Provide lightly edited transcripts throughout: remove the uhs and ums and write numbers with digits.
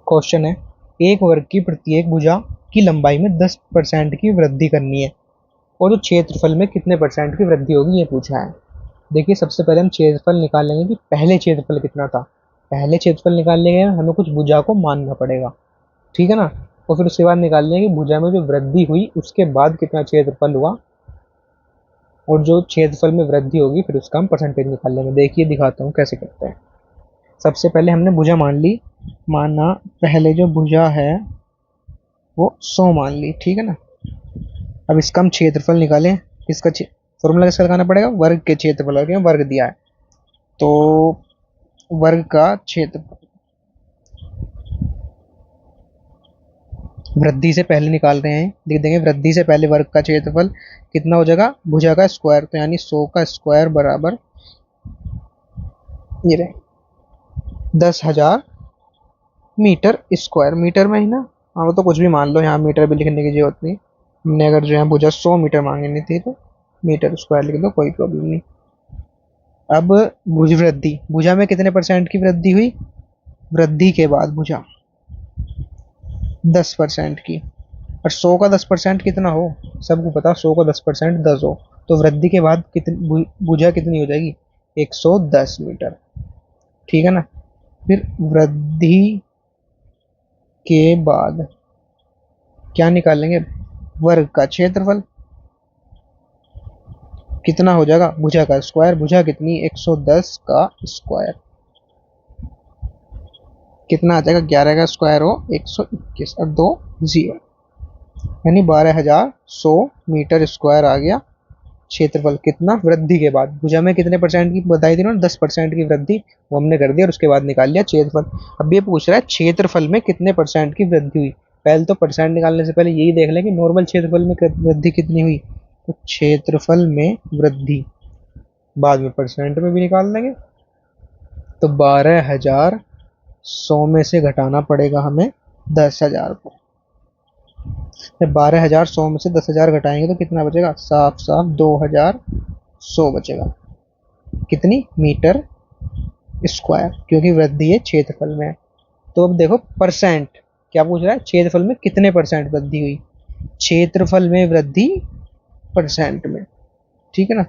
Question है, एक वर्ग की प्रत्येक भुजा की लंबाई में 10% की वृद्धि करनी है और जो क्षेत्रफल में कितने परसेंट की वृद्धि होगी ये पूछा है। देखिए सबसे पहले हम क्षेत्रफल निकालेंगे कि पहले क्षेत्रफल कितना था। पहले क्षेत्रफल निकालने के लिए हमें कुछ भुजा को मानना पड़ेगा, ठीक है ना। और फिर उसके बाद निकालने की भुजा में जो वृद्धि हुई उसके बाद कितना क्षेत्रफल हुआ, और जो क्षेत्रफल में वृद्धि होगी फिर उसका हम परसेंटेज निकाल लेंगे। देखिए दिखाता हूँ कैसे करते हैं। सबसे पहले हमने भुजा मान ली, माना पहले जो भुजा है वो 100 मान ली, ठीक है ना। अब इसका हम क्षेत्रफल निकालें। इसका फॉर्मूला कैसे लगाना पड़ेगा, वर्ग के क्षेत्रफल, वर्ग दिया है तो वर्ग का क्षेत्रफल वृद्धि से पहले निकाल रहे हैं, देख देंगे वृद्धि से पहले वर्ग का क्षेत्रफल कितना हो जाएगा, भुजा का स्क्वायर, तो यानी 100 का स्क्वायर बराबर ये रहे 10,000 मीटर स्क्वायर। मीटर में ही ना, हाँ वो तो कुछ भी मान लो, यहाँ मीटर भी लिखने की जरूरत नहीं। हमने अगर जो है भुजा 100 मीटर मांगनी थी तो मीटर स्क्वायर लिख दो, कोई प्रॉब्लम नहीं। अब भुज वृद्धि, भुजा में कितने परसेंट की वृद्धि हुई, वृद्धि के बाद भुजा 10% की, और 100 का 10% कितना हो, सबको पता 100 का 10% 10 हो, तो वृद्धि के बाद कितनी भुजा कितनी हो जाएगी, 110 मीटर, ठीक है ना। फिर वृद्धि के बाद क्या निकालेंगे, वर्ग का क्षेत्रफल कितना हो जाएगा, भुजा का स्क्वायर, भुजा कितनी 110 का स्क्वायर कितना आ जाएगा, 11 का स्क्वायर हो 121 और 2 0, यानी 12,100 मीटर स्क्वायर आ गया क्षेत्रफल। कितना, वृद्धि के बाद भुजा में कितने परसेंट की बताई थी ना, 10% की वृद्धि, वो हमने कर दिया और उसके बाद निकाल लिया क्षेत्रफल। अब ये पूछ रहा है क्षेत्रफल में कितने परसेंट की वृद्धि हुई। पहले तो परसेंट निकालने से पहले यही देख लें कि नॉर्मल क्षेत्रफल में वृद्धि कितनी हुई, तो क्षेत्रफल में वृद्धि बाद में परसेंट में भी निकाल देंगे। तो 12,100 में से घटाना पड़ेगा हमें 10,000 को। जब 12,100 में से 10,000 घटाएंगे तो कितना बचेगा, साफ साफ 2,100 बचेगा। कितनी, मीटर स्क्वायर, क्योंकि वृद्धि है क्षेत्रफल में। तो अब देखो परसेंट क्या पूछ रहा है, क्षेत्रफल में कितने परसेंट वृद्धि हुई, क्षेत्रफल में वृद्धि परसेंट में, ठीक है ना।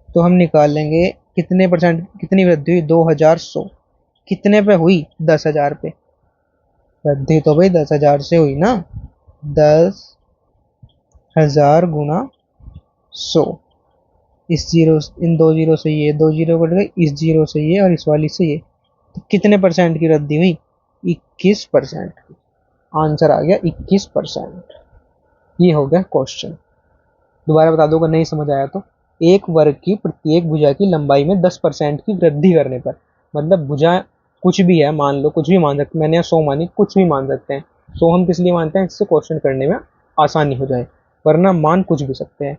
तो हम निकाल लेंगे कितने परसेंट, कितनी वृद्धि हुई, 2,100 कितने पे हुई, 10,000 पे। वृद्धि तो भाई 10,000 से हुई ना, 10,000 गुना 100, इस जीरो, इन दो जीरो से ये दो जीरो कट गए, इस जीरो से ये और इस वाली से ये, तो कितने परसेंट की वृद्धि हुई, 21%। आंसर आ गया 21%। ये हो गया क्वेश्चन। दोबारा बता दो अगर नहीं समझ आया तो। एक वर्ग की प्रत्येक भुजा की लंबाई में 10% की वृद्धि करने पर, मतलब भुजा कुछ भी है, मान लो कुछ भी मान सकते, मैंने 100 मानी, कुछ भी मान सकते हैं। 100 हम किस लिए मानते हैं, इससे क्वेश्चन करने में आसानी हो जाए, वरना मान कुछ भी सकते हैं।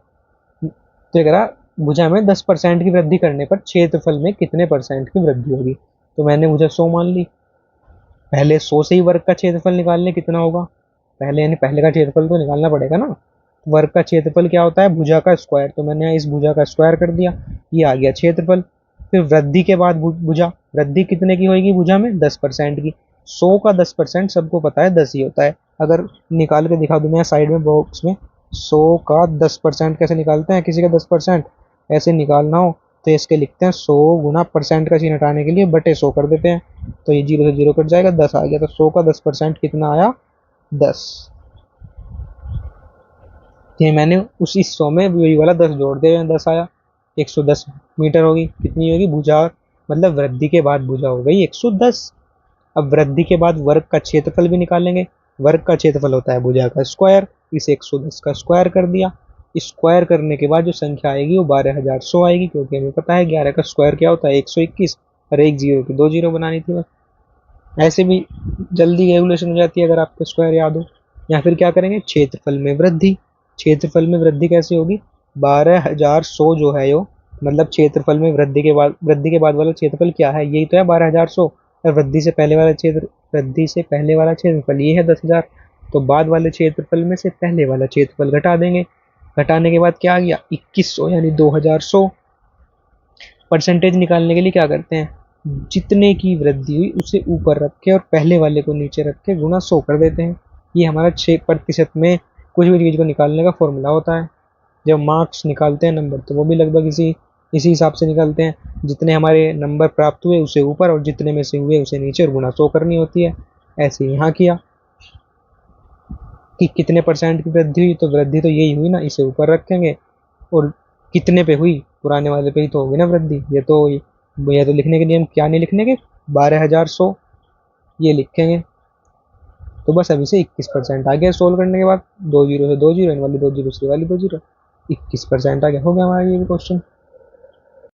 तो कह रहा भुजा में 10% की वृद्धि करने पर क्षेत्रफल में कितने परसेंट की वृद्धि होगी। तो मैंने भुजा 100 मान ली, पहले 100 से ही वर्ग का क्षेत्रफल निकालने कितना होगा, पहले यानी पहले का क्षेत्रफल तो निकालना पड़ेगा ना। वर्ग का क्षेत्रफल क्या होता है, भुजा का स्क्वायर, तो मैंने इस भुजा का स्क्वायर कर दिया, ये आ गया क्षेत्रफल। फिर वृद्धि के बाद भुजा, वृद्धि कितने की होगी भुजा में, 10% की। 100 का 10% सबको पता है 10 ही होता है। अगर निकाल के दिखा दूं मैं साइड में बॉक्स में, 100 का 10% कैसे निकालते हैं, किसी का 10% ऐसे निकालना हो तो इसके लिखते हैं 100 गुना परसेंट का चिन्ह हटाने के लिए बटे 100 कर देते हैं, तो ये जीरो से जीरो कट जाएगा, 10 आ गया। तो 100 का 10% कितना आया, 10। ये मैंने उसी 100 में वही वाला 10 जोड़ दिया, 10 आया, 110 मीटर होगी, कितनी होगी भुजा, मतलब वृद्धि के बाद भुजा हो गई 110। अब वृद्धि के बाद वर्ग का क्षेत्रफल भी निकालेंगे, वर्ग का क्षेत्रफल होता है भुजा का स्क्वायर, इसे 110 का स्क्वायर कर दिया। स्क्वायर करने के बाद जो संख्या आएगी वो 12,100 आएगी, क्योंकि हमें पता है 11 का स्क्वायर क्या होता है, 121, और एक जीरो की दो जीरो बनानी थी बस। ऐसे भी जल्दी कैलकुलेशन हो जाती है अगर आपको स्क्वायर याद हो। या फिर क्या करेंगे, क्षेत्रफल में वृद्धि, क्षेत्रफल में वृद्धि कैसे होगी, 12,100 जो है यो, मतलब क्षेत्रफल में वृद्धि के बाद वाला क्षेत्रफल क्या है, यही तो है 12,100, और वृद्धि से पहले वाला क्षेत्रफल ये है 10,000। तो बाद वाले क्षेत्रफल में से पहले वाला क्षेत्रफल घटा देंगे, घटाने के बाद क्या आ गया 2100, यानी 2,100। परसेंटेज निकालने के लिए क्या करते हैं, जितने की वृद्धि हुई उसे ऊपर रख के और पहले वाले को नीचे रख के गुणा 100 कर देते हैं। ये हमारा 6% में कुछ भी चीज़ को निकालने का फॉर्मूला होता है। जब मार्क्स निकालते हैं नंबर, तो वो भी लगभग इसी हिसाब से निकालते हैं। जितने हमारे नंबर प्राप्त हुए उसे ऊपर और जितने में से हुए उसे नीचे और गुणा 100 करनी होती है। ऐसे यहाँ किया कि कितने परसेंट की वृद्धि हुई, तो वृद्धि तो यही हुई ना, इसे ऊपर रखेंगे और कितने पे हुई, पुराने वाले पे ही तो होगी ना वृद्धि। ये तो लिखने के नियम क्या नहीं लिखने के, 12,100 ये लिखेंगे। तो बस अभी से 21% आ गया सोल्व करने के बाद, 2 जीरो से 2 जीरो, इन वाली 2 जीरो से वाली 2 जीरो, 21% आ गया। हो गया हमारा ये भी क्वेश्चन।